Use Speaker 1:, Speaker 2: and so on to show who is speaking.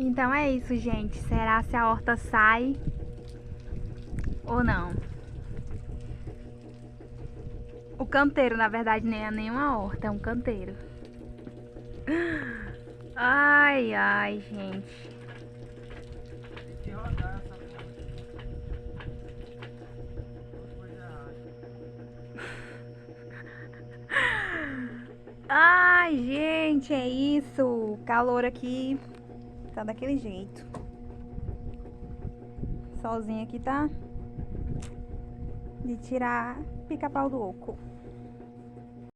Speaker 1: Então é isso, gente. Será se a horta sai ou não? O canteiro, na verdade, nem é nenhuma horta, é um canteiro. Ai, ai, gente.
Speaker 2: Tem que rodar essa porra. Depois da
Speaker 1: Ai, gente, é isso. O calor aqui tá daquele jeito. Solzinho aqui tá de tirar pica-pau do oco.